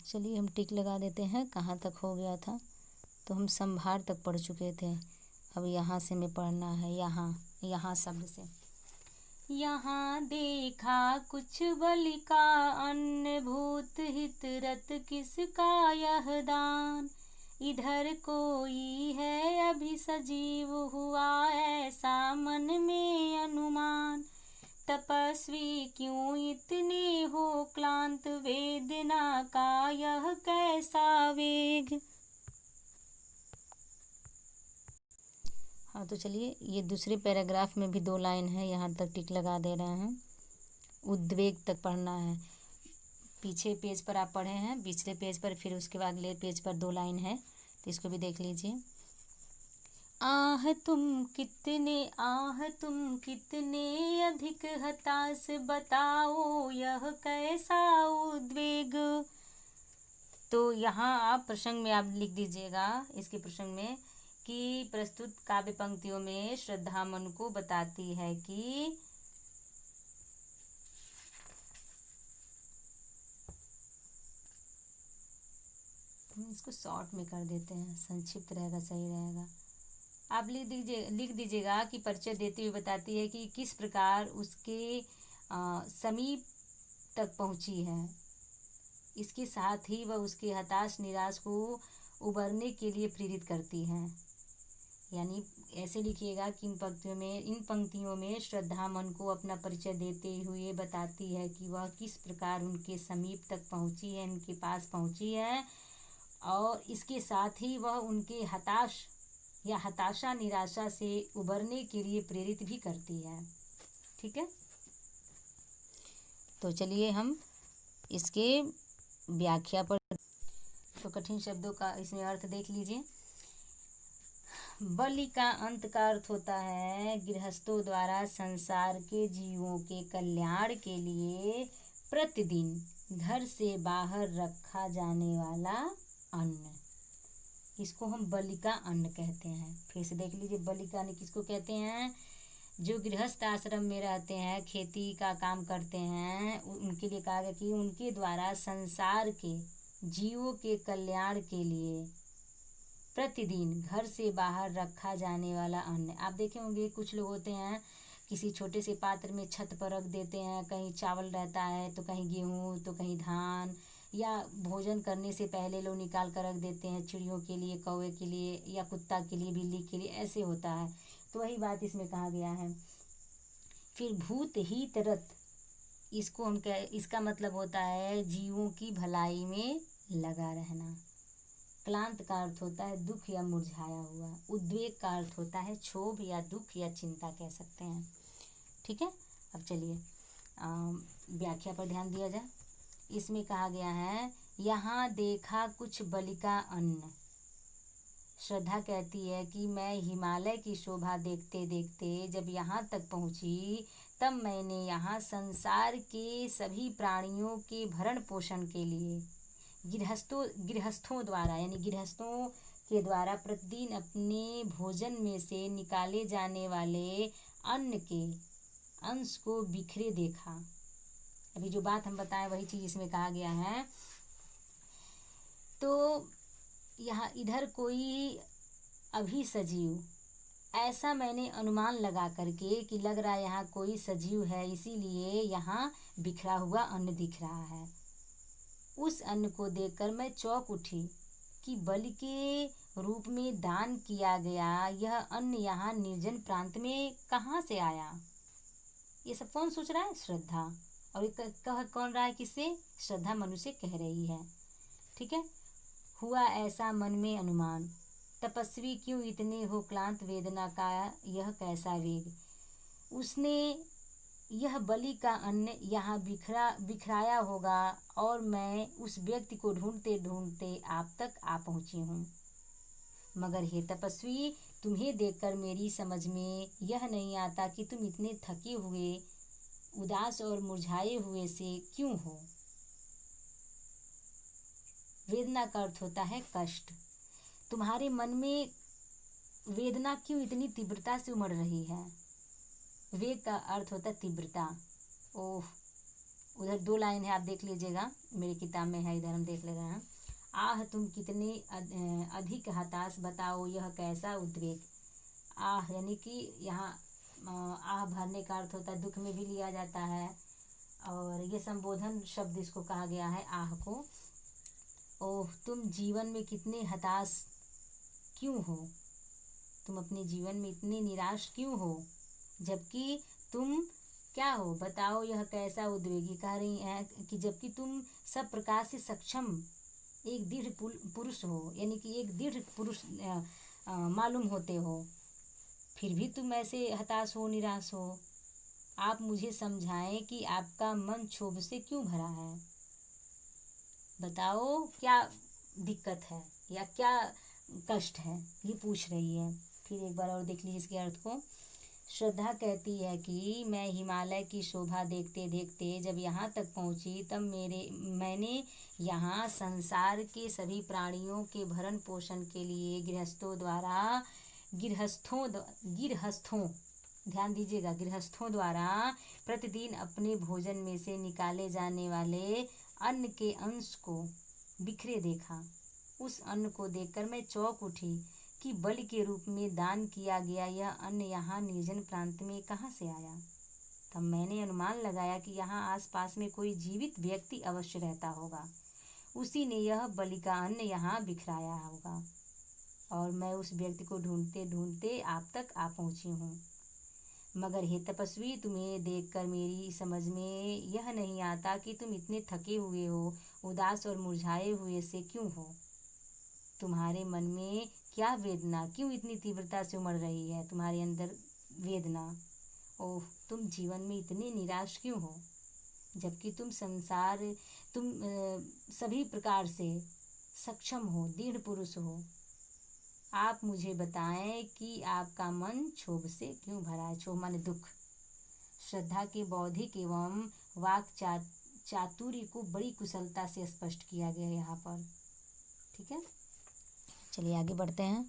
चलिए हम टिक लगा देते हैं। कहाँ तक हो गया था? तो हम संभार तक पढ़ चुके थे। अब यहाँ से हमें पढ़ना है, यहाँ शब्द से। यहाँ देखा कुछ बलि का अन्न, भूत हित रत किसका यह दान। इधर कोई है अभी सजीव, हुआ ऐसा मन में अनुमान। तपस्वी क्यों इतने हो क्लांत, वेदना का यह कैसा वेग। हाँ, तो चलिए ये दूसरे पैराग्राफ में भी 2 लाइन है, यहाँ तक टिक लगा दे रहे हैं। उद्वेग तक पढ़ना है। पीछे पेज पर आप पढ़े हैं, पिछले पेज पर, फिर उसके बाद अगले पेज पर 2 लाइन है, तो इसको भी देख लीजिए। आह तुम कितने अधिक हताश, बताओ यह कैसा उद्वेग। तो यहाँ आप प्रसंग में आप लिख दीजिएगा, इसके प्रसंग में कि प्रस्तुत काव्य पंक्तियों में श्रद्धा मन को बताती है कि इसको शॉर्ट में कर देते हैं, संक्षिप्त रहेगा, सही रहेगा। आप लिख दीजिएगा कि परिचय देते हुए बताती है कि किस प्रकार उसके समीप तक पहुंची है। इसके साथ ही वह उसके हताश निराश को उबरने के लिए प्रेरित करती है। यानी ऐसे लिखिएगा कि इन पंक्तियों में श्रद्धा मन को अपना परिचय देते हुए बताती है कि वह किस प्रकार उनके समीप तक पहुंची है, उनके पास पहुंची है, और इसके साथ ही वह उनके हताशा निराशा से उबरने के लिए प्रेरित भी करती है। ठीक है, तो चलिए हम इसके व्याख्या पर। तो कठिन शब्दों का इसमें अर्थ देख लीजिए। बलि का अंत का अर्थ होता है गृहस्थों द्वारा संसार के जीवों के कल्याण के लिए प्रतिदिन घर से बाहर रखा जाने वाला अन्न। इसको हम बलि का अन्न कहते हैं। फिर से देख लीजिए, बलि का अन्न किसको कहते हैं? जो गृहस्थ आश्रम में रहते हैं, खेती का काम करते हैं, उनके लिए कहा गया कि उनके द्वारा संसार के जीवों के कल्याण के लिए प्रतिदिन घर से बाहर रखा जाने वाला अन्न। आप देखे होंगे कुछ लोग होते हैं किसी छोटे से पात्र में छत पर रख देते हैं, कहीं चावल रहता है तो कहीं गेहूँ तो कहीं धान, या भोजन करने से पहले लोग निकाल कर रख देते हैं चिड़ियों के लिए, कौवे के लिए, या कुत्ता के लिए, बिल्ली के लिए, ऐसे होता है। तो वही बात इसमें कहा गया है। फिर भूत हित रत, इसका मतलब होता है जीवों की भलाई में लगा रहना। क्लांत का अर्थ होता है दुख या मुरझाया हुआ। उद्वेग का अर्थ होता है क्षोभ या दुख या चिंता कह सकते हैं। ठीक है, अब चलिए व्याख्या पर ध्यान दिया जाए। इसमें कहा गया है यहाँ देखा कुछ बलि का अन्न। श्रद्धा कहती है कि मैं हिमालय की शोभा देखते देखते जब यहाँ तक पहुँची, तब मैंने यहाँ संसार के सभी प्राणियों के भरण पोषण के लिए गृहस्थों द्वारा, यानी गृहस्थों के द्वारा प्रतिदिन अपने भोजन में से निकाले जाने वाले अन्न के अंश को बिखरे देखा। अभी जो बात हम बताएं वही चीज़ इसमें कहा गया है। तो यहाँ इधर कोई अभी सजीव, ऐसा मैंने अनुमान लगा करके कि लग रहा है यहाँ कोई सजीव है, इसीलिए यहाँ बिखरा हुआ अन्न दिख रहा है। उस अन्न को देखकर मैं चौंक उठी कि बलि के रूप में दान किया गया यह अन्न यहाँ निर्जन प्रांत में कहाँ से आया। ये सब कौन सोच रहा है? श्रद्धा। और ये कह कौन रहा है? किससे? श्रद्धा मनुष्य कह रही है। ठीक है, हुआ ऐसा मन में अनुमान। तपस्वी क्यों इतने हो क्लांत, वेदना का यह कैसा वेग। उसने यह बलि का अन्न यहाँ बिखराया होगा, और मैं उस व्यक्ति को ढूंढते ढूंढते आप तक आ पहुँची हूँ। मगर हे तपस्वी, तुम्हें देखकर मेरी समझ में यह नहीं आता कि तुम इतने थके हुए, उदास और मुरझाए हुए से क्यों हो। वेदना का अर्थ होता है कष्ट। तुम्हारे मन में वेदना क्यों इतनी तीव्रता से उमड़ रही है। वेग का अर्थ होता है तीव्रता। ओह उधर 2 लाइन है, आप देख लीजिएगा, मेरी किताब में है, इधर हम देख ले रहे हैं। आह तुम कितने अधिक हताश, बताओ यह कैसा उद्वेग। आह यानी कि यहाँ आह भरने का अर्थ होता है दुख में भी लिया जाता है, और ये संबोधन शब्द इसको कहा गया है आह को। ओह तुम जीवन में कितने हताश क्यों हो, तुम अपने जीवन में इतने निराश क्यों हो, जबकि तुम क्या हो, बताओ यह कैसा उद्वेगी। कह रही हैं कि जबकि तुम सब प्रकार से सक्षम एक दृढ़ पुरुष हो, यानी कि एक दृढ़ पुरुष मालूम होते हो, फिर भी तुम ऐसे हताश हो, निराश हो। आप मुझे समझाएं कि आपका मन क्षोभ से क्यों भरा है। बताओ क्या दिक्कत है या क्या कष्ट है, ये पूछ रही है। फिर एक बार और देख लीजिए इसके अर्थ को। श्रद्धा कहती है कि मैं हिमालय की शोभा देखते देखते जब यहाँ तक पहुँची, तब मैंने यहाँ संसार के सभी प्राणियों के भरण पोषण के लिए गृहस्थों ध्यान दीजिएगा, गृहस्थों द्वारा प्रतिदिन अपने भोजन में से निकाले जाने वाले अन्न के अंश को बिखरे देखा। उस अन्न को देखकर मैं चौंक उठी कि बलि के रूप में दान किया गया यह अन्न यहाँ निर्जन प्रांत में कहाँ से आया। तब मैंने अनुमान लगाया कि यहाँ आसपास में कोई जीवित व्यक्ति अवश्य रहता होगा, उसी ने यह बलि का अन्न यहाँ बिखराया होगा, और मैं उस व्यक्ति को ढूंढते ढूंढते आप तक आ पहुँची हूँ। मगर हे तपस्वी, तुम्हें देखकर मेरी समझ में यह नहीं आता कि तुम इतने थके हुए हो, उदास और मुरझाए हुए से क्यों हो। तुम्हारे मन में क्या वेदना, क्यों इतनी तीव्रता से उमड़ रही है, तुम्हारे अंदर वेदना। ओह तुम जीवन में इतने निराश क्यों हो, जबकि तुम सभी प्रकार से सक्षम हो, दृढ़ पुरुष हो। आप मुझे बताएं कि आपका मन क्षोभ से क्यों भरा है। क्षोभ माने दुख। श्रद्धा के बौद्धिक एवं वाक चातुर्य को बड़ी कुशलता से स्पष्ट किया गया यहाँ पर। ठीक है, चलिए आगे बढ़ते हैं।